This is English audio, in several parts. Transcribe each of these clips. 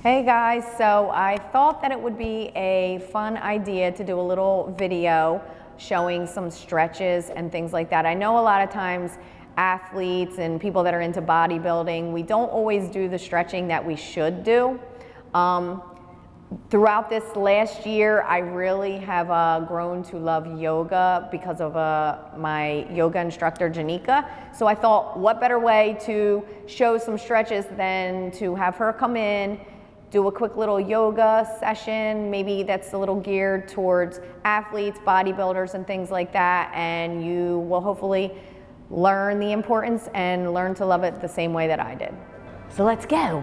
Hey guys, so I thought that it would be a fun idea to do a little video showing some stretches and things like that. I know a lot of times athletes and people that are into bodybuilding, we don't always do the stretching that we should do. Throughout this last year, I really have grown to love yoga because of my yoga instructor, Janeika. So I thought, what better way to show some stretches than to have her come in, do a quick little yoga session, maybe that's a little geared towards athletes, bodybuilders, and things like that, and you will hopefully learn the importance and learn to love it the same way that I did. So let's go.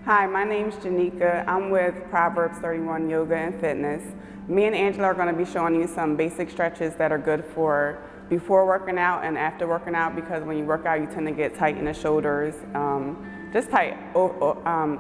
Hi, my name's Janeika. I'm with Proverbs 31 Yoga and Fitness. Me and Angela are going to be showing you some basic stretches that are good for before working out and after working out, because when you work out you tend to get tight in the shoulders, just tight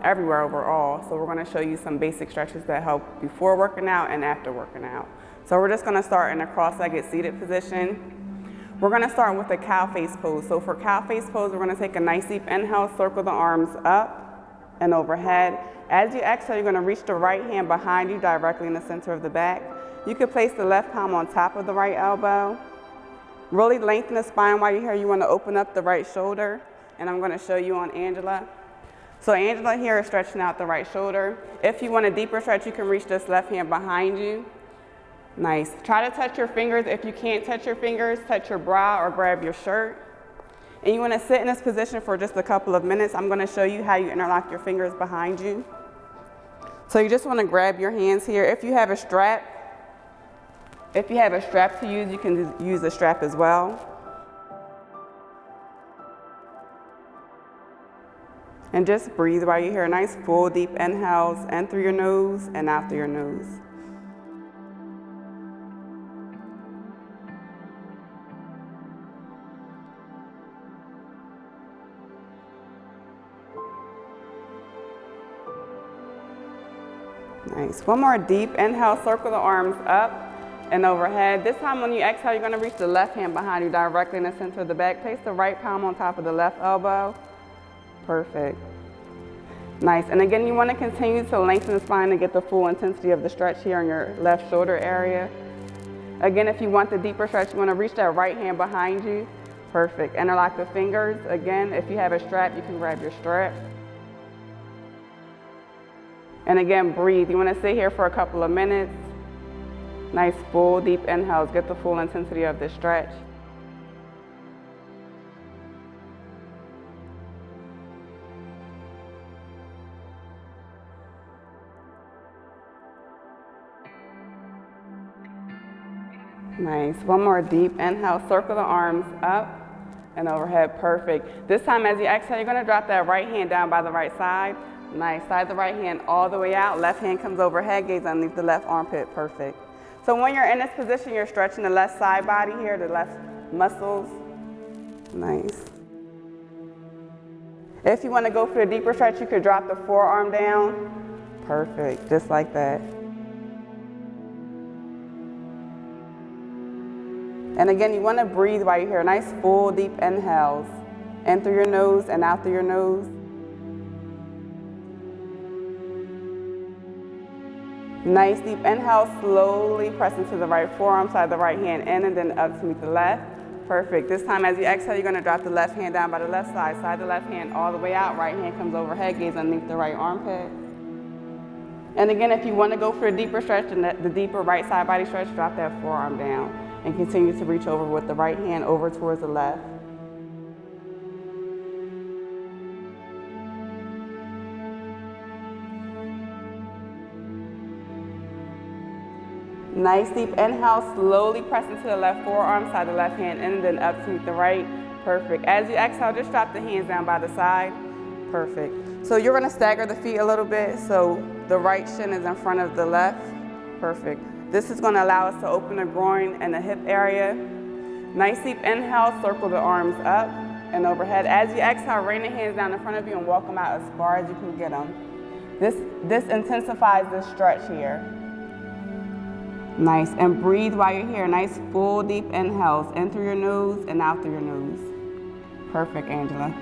everywhere overall. So we're going to show you some basic stretches that help before working out and after working out. So we're just going to start in a cross-legged seated position. We're going to start with a cow face pose. So for cow face pose, we're going to take a nice deep inhale, circle the arms up and overhead. As you exhale, you're going to reach the right hand behind you directly in the center of the back. You can place the left palm on top of the right elbow. Really lengthen the spine while you're here. You want to open up the right shoulder, and I'm going to show you on Angela. So Angela here is stretching out the right shoulder. If you want a deeper stretch, you can reach this left hand behind you. Nice. Try to touch your fingers. If you can't touch your fingers, touch your bra or grab your shirt. And you want to sit in this position for just a couple of minutes. I'm going to show you how you interlock your fingers behind you. So you just want to grab your hands here. If you have a strap to use, you can use a strap as well. And just breathe while you're here. Nice full deep inhales in through your nose and out through your nose. Nice. One more deep inhale, circle the arms up and overhead. This time when you exhale, you're going to reach the left hand behind you directly in the center of the back. Place the right palm on top of the left elbow. Perfect. Nice. And again, you want to continue to lengthen the spine to get the full intensity of the stretch here in your left shoulder area. Again, if you want the deeper stretch, you want to reach that right hand behind you. Perfect. Interlock the fingers. Again, if you have a strap, you can grab your strap. And again, breathe. You want to sit here for a couple of minutes. Nice full deep inhales. Get the full intensity of this stretch. Nice. One more deep inhale. Circle the arms up and overhead. Perfect. This time as you exhale, you're going to drop that right hand down by the right side. Nice. Slide the right hand all the way out. Left hand comes overhead, gaze underneath the left armpit. Perfect. So when you're in this position, you're stretching the left side body here, the left muscles. Nice. If you want to go for the deeper stretch, you could drop the forearm down. Perfect. Just like that. And again, you want to breathe while you're here. Nice full deep inhales in through your nose and out through your nose. Nice deep inhale, slowly press into the right forearm, slide the right hand in and then up to meet the left. Perfect. This time as you exhale, you're going to drop the left hand down by the left side, slide the left hand all the way out, right hand comes overhead, gaze underneath the right armpit. And again, if you want to go for a deeper stretch and the deeper right side body stretch, drop that forearm down and continue to reach over with the right hand over towards the left. Nice deep inhale, slowly press into the left forearm, slide the left hand in and then up to meet the right. Perfect. As you exhale, just drop the hands down by the side. Perfect. So you're going to stagger the feet a little bit so the right shin is in front of the left. Perfect. This is going to allow us to open the groin and the hip area. Nice deep inhale, circle the arms up and overhead. As you exhale, rain the hands down in front of you and walk them out as far as you can get them. This intensifies this stretch here. Nice. And breathe while you're here. Nice full deep inhales in through your nose and out through your nose. Perfect, Angela.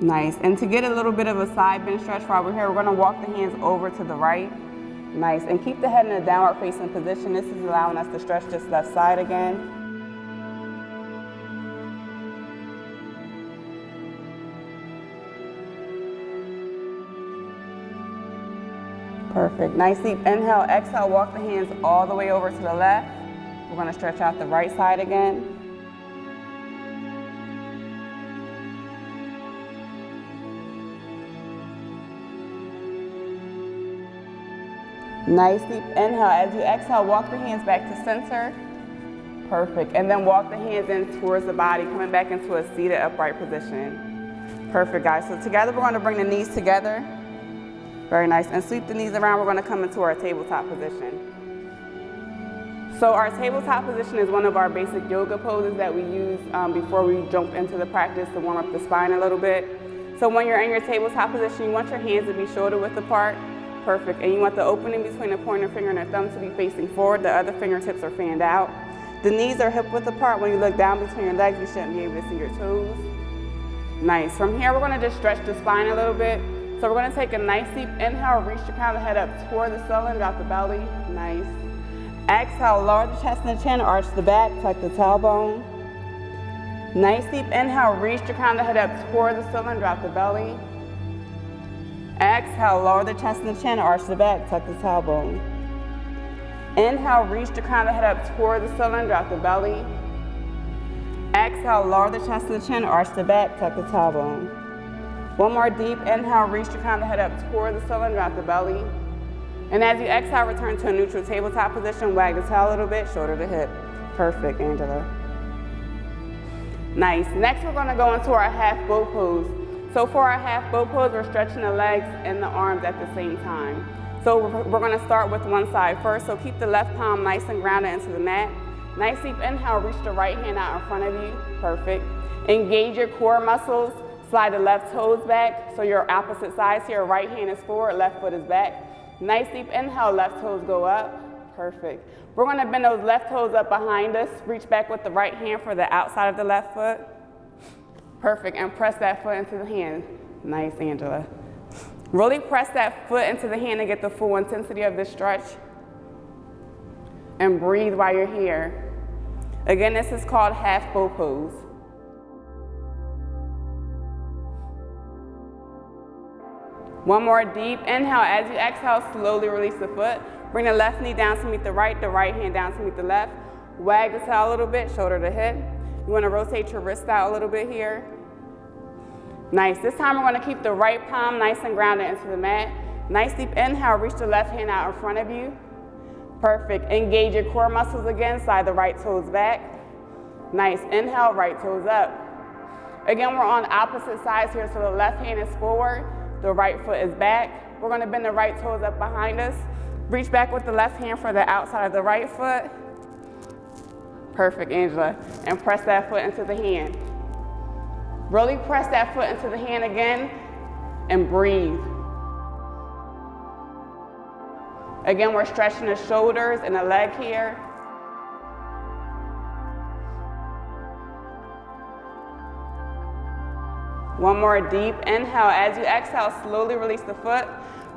Nice. And to get a little bit of a side bend stretch while we're here, we're gonna walk the hands over to the right. Nice. And keep the head in a downward facing position. This is allowing us to stretch this left side again. Perfect. Nice deep inhale, exhale, walk the hands all the way over to the left. We're going to stretch out the right side again. Nice deep inhale. As you exhale, walk the hands back to center. Perfect. And then walk the hands in towards the body, coming back into a seated upright position. Perfect, guys. So together we're going to bring the knees together. Very nice. And sweep the knees around. We're going to come into our tabletop position. So our tabletop position is one of our basic yoga poses that we use before we jump into the practice to warm up the spine a little bit. So when you're in your tabletop position, you want your hands to be shoulder width apart. Perfect. And you want the opening between the pointer finger and the thumb to be facing forward. The other fingertips are fanned out. The knees are hip width apart. When you look down between your legs, you shouldn't be able to see your toes. Nice. From here, we're going to just stretch the spine a little bit. So we're going to take a nice deep inhale, reach the crown of the head up toward the ceiling, drop the belly. Nice. Exhale, lower the chest and the chin, arch the back, tuck the tailbone. Nice deep inhale, reach the crown of the head up toward the ceiling, drop the belly. Exhale, lower the chest and the chin, arch the back, tuck the tailbone. Inhale, reach the crown of the head up toward the ceiling, drop the belly. Exhale, lower the chest and the chin, arch the back, tuck the tailbone. One more deep inhale, reach the crown of the head up toward the ceiling, drop the belly. And as you exhale, return to a neutral tabletop position, wag the tail a little bit, shoulder to hip. Perfect, Angela. Nice. Next, we're gonna go into our half bow pose. So for our half bow pose, we're stretching the legs and the arms at the same time. So we're gonna start with one side first. So keep the left palm nice and grounded into the mat. Nice deep inhale, reach the right hand out in front of you. Perfect. Engage your core muscles. Slide the left toes back, so your opposite sides here. Right hand is forward, left foot is back. Nice deep inhale, left toes go up. Perfect. We're gonna bend those left toes up behind us. Reach back with the right hand for the outside of the left foot. Perfect, and press that foot into the hand. Nice, Angela. Really press that foot into the hand to get the full intensity of this stretch. And breathe while you're here. Again, this is called half bow pose. One more deep inhale. As you exhale, slowly release the foot. Bring the left knee down to meet the right hand down to meet the left. Wag the tail a little bit, shoulder to hip. You want to rotate your wrist out a little bit here. Nice. This time we're going to keep the right palm nice and grounded into the mat. Nice deep inhale, reach the left hand out in front of you. Perfect. Engage your core muscles again, slide the right toes back. Nice. Inhale, right toes up. Again, we're on opposite sides here, so the left hand is forward. The right foot is back. We're going to bend the right toes up behind us. Reach back with the left hand for the outside of the right foot. Perfect, Angela. And press that foot into the hand. Really press that foot into the hand again and breathe. Again, we're stretching the shoulders and the leg here. One more deep inhale. As you exhale, slowly release the foot.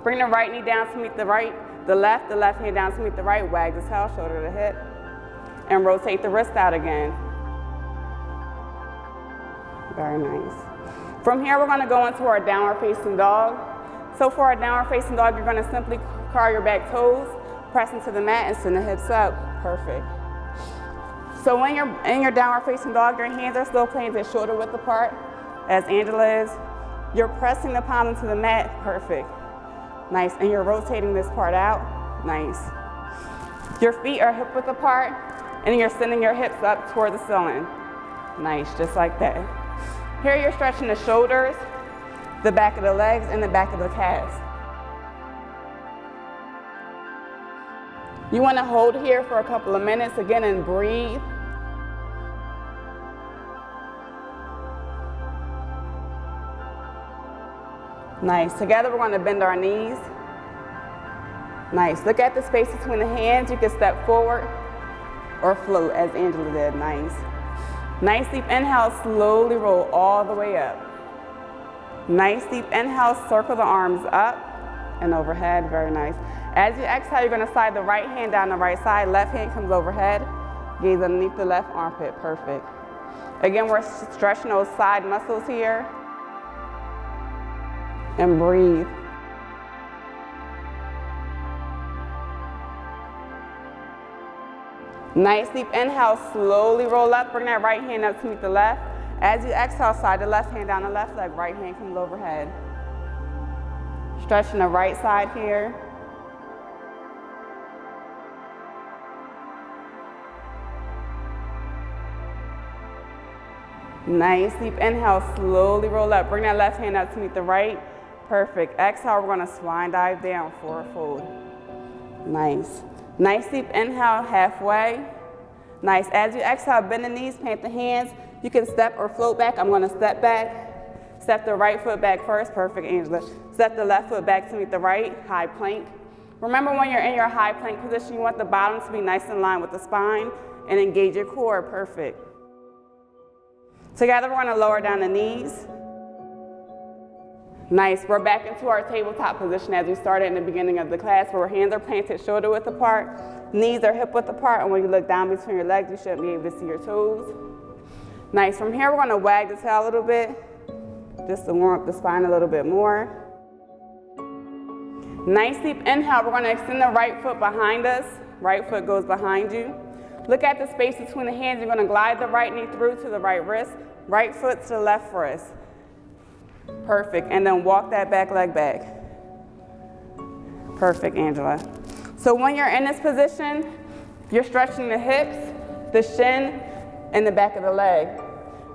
Bring the right knee down to meet the left hand down to meet the right. Wag the tail, shoulder to hip. And rotate the wrist out again. Very nice. From here, we're gonna go into our downward facing dog. So for our downward facing dog, you're gonna simply curl your back toes, press into the mat and send the hips up. Perfect. So when you're in your downward facing dog, your hands are still planted shoulder width apart. As Angela is, you're pressing the palm into the mat. Perfect. Nice. And you're rotating this part out. Nice. Your feet are hip width apart, and you're sending your hips up toward the ceiling. Nice, just like that. Here you're stretching the shoulders, the back of the legs, and the back of the calves. You want to hold here for a couple of minutes again and breathe. Nice. Together we're going to bend our knees. Nice. Look at the space between the hands. You can step forward or float as Angela did. Nice. Nice deep inhale. Slowly roll all the way up. Nice deep inhale, circle the arms up and overhead, very nice. As you exhale, you're gonna slide the right hand down the right side, left hand comes overhead, gaze underneath the left armpit, perfect. Again, we're stretching those side muscles here. And breathe. Nice deep inhale, slowly roll up, bring that right hand up to meet the left. As you exhale, slide the left hand down the left leg, right hand comes overhead. Stretching the right side here. Nice deep inhale, slowly roll up, bring that left hand up to meet the right. Perfect. Exhale, we're gonna swine dive down, forward fold. Nice. Nice deep inhale, halfway. Nice. As you exhale, bend the knees, plant the hands. You can step or float back. I'm gonna step back. Step the right foot back first. Perfect, Angela. Step the left foot back to meet the right, high plank. Remember, when you're in your high plank position, you want the bottom to be nice in line with the spine and engage your core. Perfect. Together, we're gonna lower down the knees. Nice, we're back into our tabletop position as we started in the beginning of the class, where our hands are planted shoulder width apart, knees are hip width apart, and when you look down between your legs, you should be able to see your toes. Nice, from here, we're gonna wag the tail a little bit, just to warm up the spine a little bit more. Nice deep inhale, we're gonna extend the right foot behind us, right foot goes behind you. Look at the space between the hands, you're gonna glide the right knee through to the right wrist, right foot to the left wrist. Perfect, and then walk that back leg back. Perfect, Angela. So when you're in this position, you're stretching the hips, the shin, and the back of the leg.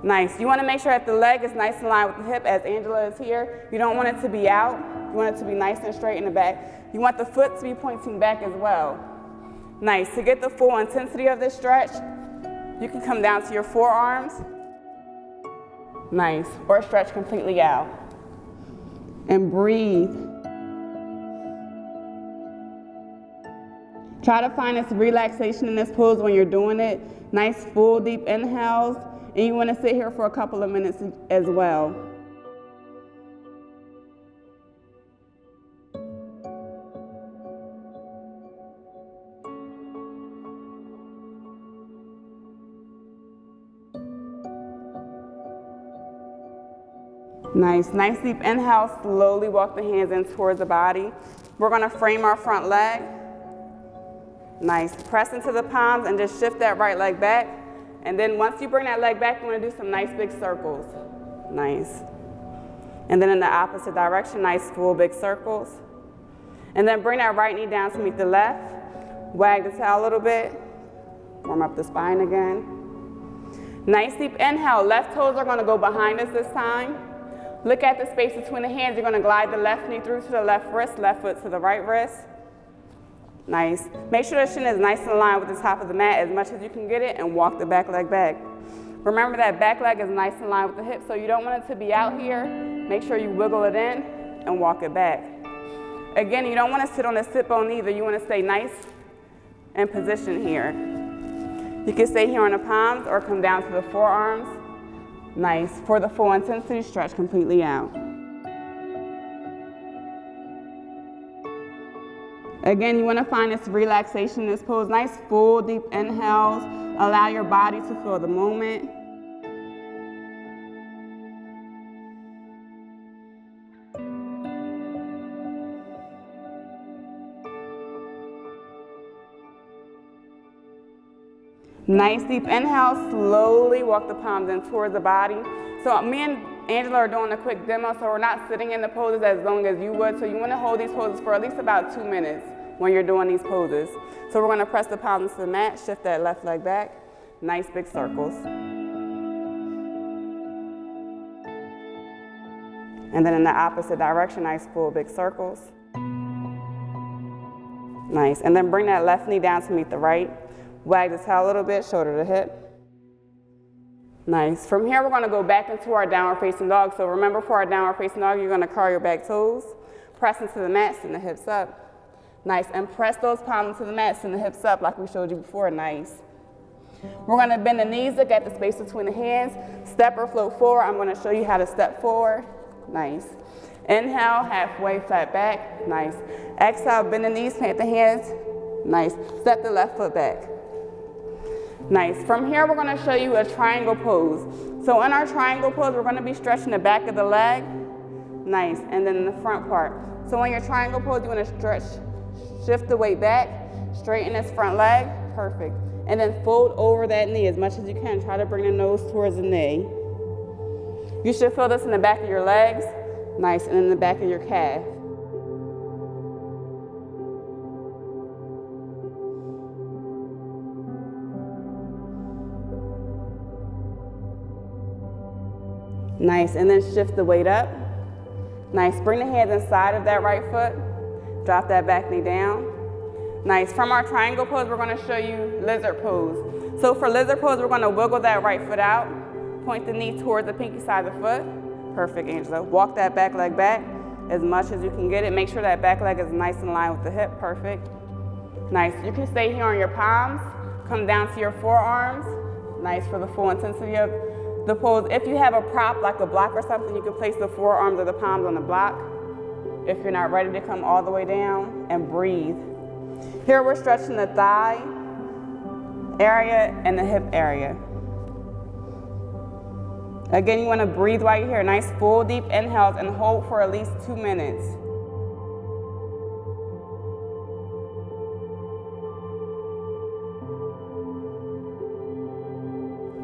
Nice, you wanna make sure that the leg is nice in line with the hip as Angela is here. You don't want it to be out, you want it to be nice and straight in the back. You want the foot to be pointing back as well. Nice, to get the full intensity of this stretch, you can come down to your forearms. Nice, or stretch completely out. And breathe. Try to find this relaxation in this pose when you're doing it. Nice full deep inhales, and you want to sit here for a couple of minutes as well. Nice, nice deep inhale, slowly walk the hands in towards the body. We're gonna frame our front leg. Nice, press into the palms and just shift that right leg back. And then once you bring that leg back, you wanna do some nice big circles. Nice. And then in the opposite direction, nice full big circles. And then bring that right knee down to meet the left. Wag the tail a little bit. Warm up the spine again. Nice deep inhale, left toes are gonna go behind us this time. Look at the space between the hands. You're gonna glide the left knee through to the left wrist, left foot to the right wrist. Nice. Make sure the shin is nice in line with the top of the mat as much as you can get it, and walk the back leg back. Remember that back leg is nice in line with the hip, so you don't want it to be out here. Make sure you wiggle it in and walk it back. Again, you don't wanna sit on a sit bone either. You wanna stay nice and position here. You can stay here on the palms or come down to the forearms. Nice. For the full intensity, stretch completely out. Again, you want to find this relaxation in this pose. Nice full deep inhales. Allow your body to feel the moment. Nice deep inhale, slowly walk the palms in towards the body. So me and Angela are doing a quick demo, so we're not sitting in the poses as long as you would. So you want to hold these poses for at least about 2 minutes when you're doing these poses. So we're going to press the palms to the mat, shift that left leg back, nice big circles. And then in the opposite direction, nice full big circles. Nice, and then bring that left knee down to meet the right. Wag the tail a little bit, shoulder to hip. Nice. From here, we're gonna go back into our downward facing dog. So remember, for our downward facing dog, you're gonna curl your back toes, press into the mat, send the hips up. Nice, and press those palms into the mat, send the hips up like we showed you before, nice. We're gonna bend the knees, look at the space between the hands, step or float forward. I'm gonna show you how to step forward. Nice. Inhale, halfway, flat back. Nice. Exhale, bend the knees, plant the hands. Nice. Step the left foot back. Nice. From here, we're going to show you a triangle pose. So in our triangle pose, we're going to be stretching the back of the leg. Nice. And then the front part. So in your triangle pose, you want to stretch, shift the weight back, straighten this front leg. Perfect. And then fold over that knee as much as you can. Try to bring the nose towards the knee. You should feel this in the back of your legs. Nice. And in the back of your calf. Nice, and then shift the weight up. Nice, bring the hands inside of that right foot. Drop that back knee down. Nice, from our triangle pose, we're gonna show you lizard pose. So for lizard pose, we're gonna wiggle that right foot out. Point the knee towards the pinky side of the foot. Perfect, Angela. Walk that back leg back as much as you can get it. Make sure that back leg is nice in line with the hip, perfect. Nice, you can stay here on your palms. Come down to your forearms. Nice for the full intensity of the pose. If you have a prop like a block or something, you can place the forearms or the palms on the block. If you're not ready to come all the way down, and breathe. Here we're stretching the thigh area and the hip area. Again, you want to breathe while you're here. Nice full deep inhales and hold for at least 2 minutes.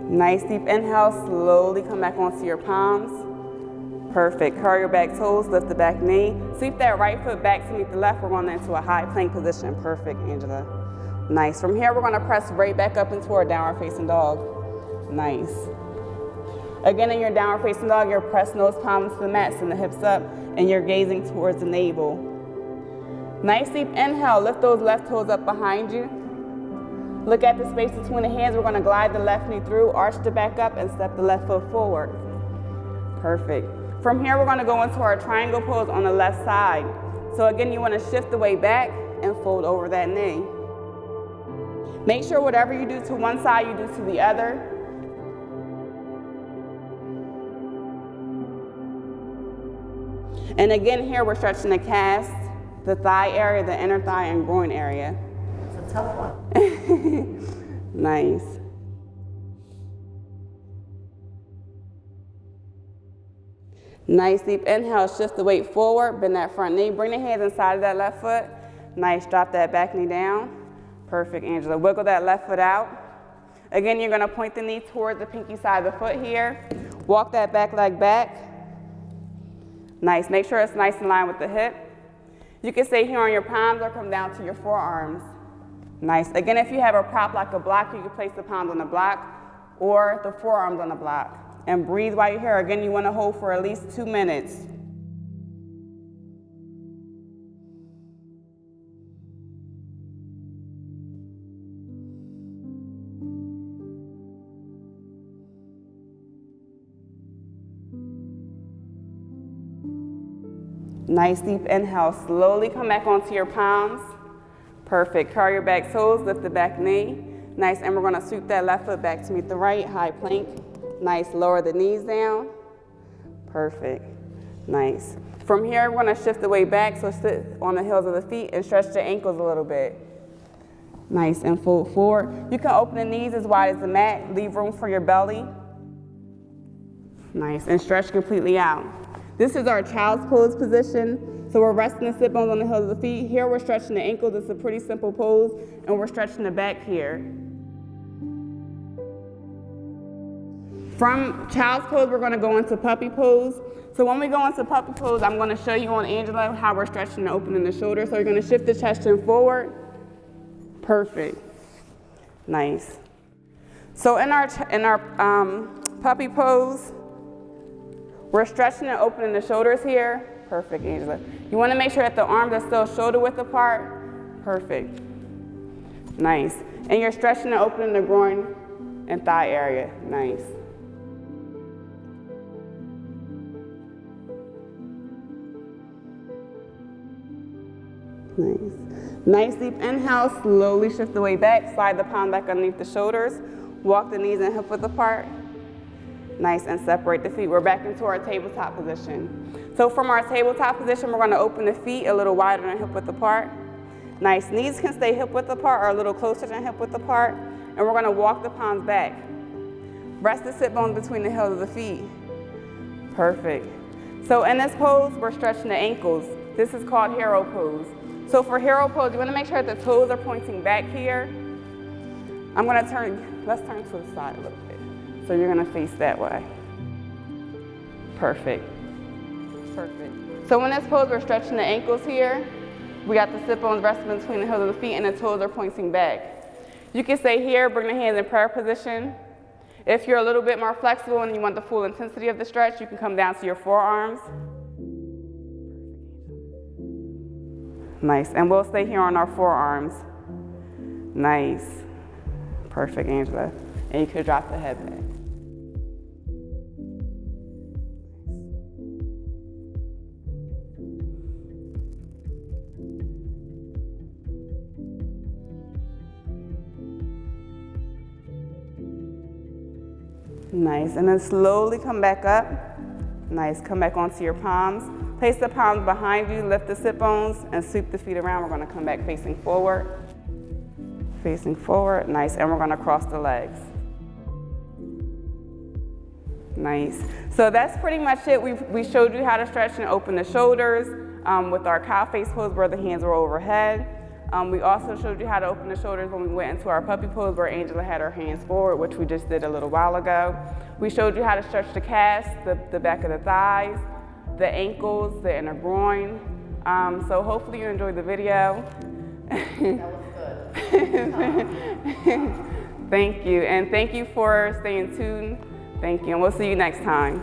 Nice deep inhale, slowly come back onto your palms. Perfect, curl your back toes, lift the back knee. Sweep that right foot back to meet the left. We're going into a high plank position. Perfect, Angela. Nice, from here we're gonna press right back up into our downward facing dog. Nice. Again, in your downward facing dog, you're pressing those palms to the mat, send the hips up, and you're gazing towards the navel. Nice deep inhale, lift those left toes up behind you. Look at the space between the hands. We're going to glide the left knee through, arch the back up, and step the left foot forward. Perfect. From here, we're going to go into our triangle pose on the left side. So again, you want to shift the weight back and fold over that knee. Make sure whatever you do to one side, you do to the other. And again, here we're stretching the calves, the thigh area, the inner thigh and groin area. It's a tough one. Nice. Nice deep inhale, shift the weight forward, bend that front knee, bring the hands inside of that left foot. Nice, drop that back knee down. Perfect, Angela. Wiggle that left foot out. Again, you're gonna point the knee towards the pinky side of the foot here. Walk that back leg back. Nice, make sure it's nice in line with the hip. You can stay here on your palms or come down to your forearms. Nice. Again, if you have a prop like a block, you can place the palms on the block or the forearms on the block. And breathe while you're here. Again, you want to hold for at least 2 minutes. Nice deep inhale. Slowly come back onto your palms. Perfect. Curl your back toes, lift the back knee. Nice, and we're going to sweep that left foot back to meet the right, high plank. Nice, lower the knees down. Perfect. Nice. From here, we're going to shift the weight back, so sit on the heels of the feet and stretch the ankles a little bit. Nice, and fold forward. You can open the knees as wide as the mat, leave room for your belly. Nice, and stretch completely out. This is our child's pose position. So we're resting the sit bones on the heels of the feet. Here we're stretching the ankles. It's a pretty simple pose, and we're stretching the back here. From child's pose, we're gonna go into puppy pose. So when we go into puppy pose, I'm gonna show you on Angela how we're stretching and opening the shoulder. So you're gonna shift the chest chin forward. Perfect. Nice. So in our puppy pose, we're stretching and opening the shoulders here. Perfect, Angela. You want to make sure that the arms are still shoulder width apart. Perfect. Nice. And you're stretching and opening the groin and thigh area. Nice. Nice. Nice deep inhale. Slowly shift the weight back. Slide the palm back underneath the shoulders. Walk the knees and hip width apart. Nice, and separate the feet. We're back into our tabletop position. So from our tabletop position, we're gonna open the feet a little wider than hip width apart. Nice, knees can stay hip width apart or a little closer than hip width apart. And we're gonna walk the palms back. Rest the sit bones between the heels of the feet. Perfect. So in this pose, we're stretching the ankles. This is called hero pose. So for hero pose, you wanna make sure that the toes are pointing back here. I'm gonna let's turn to the side a little bit. So you're gonna face that way. Perfect. Perfect. So in this pose, we're stretching the ankles here. We got the sit bones resting between the heels of the feet and the toes are pointing back. You can stay here, bring the hands in prayer position. If you're a little bit more flexible and you want the full intensity of the stretch, you can come down to your forearms. Nice, and we'll stay here on our forearms. Nice. Perfect, Angela. And you could drop the head back. Nice, and then slowly come back up. Nice, come back onto your palms. Place the palms behind you, lift the sit bones, and sweep the feet around. We're gonna come back facing forward. Facing forward, nice, and we're gonna cross the legs. Nice, so that's pretty much it. We showed you how to stretch and open the shoulders with our cow face pose where the hands were overhead. We also showed you how to open the shoulders when we went into our puppy pose where Angela had her hands forward, which we just did a little while ago. We showed you how to stretch the calves, the back of the thighs, the ankles, the inner groin. So hopefully you enjoyed the video. That was good. Thank you, and thank you for staying tuned. Thank you, and we'll see you next time.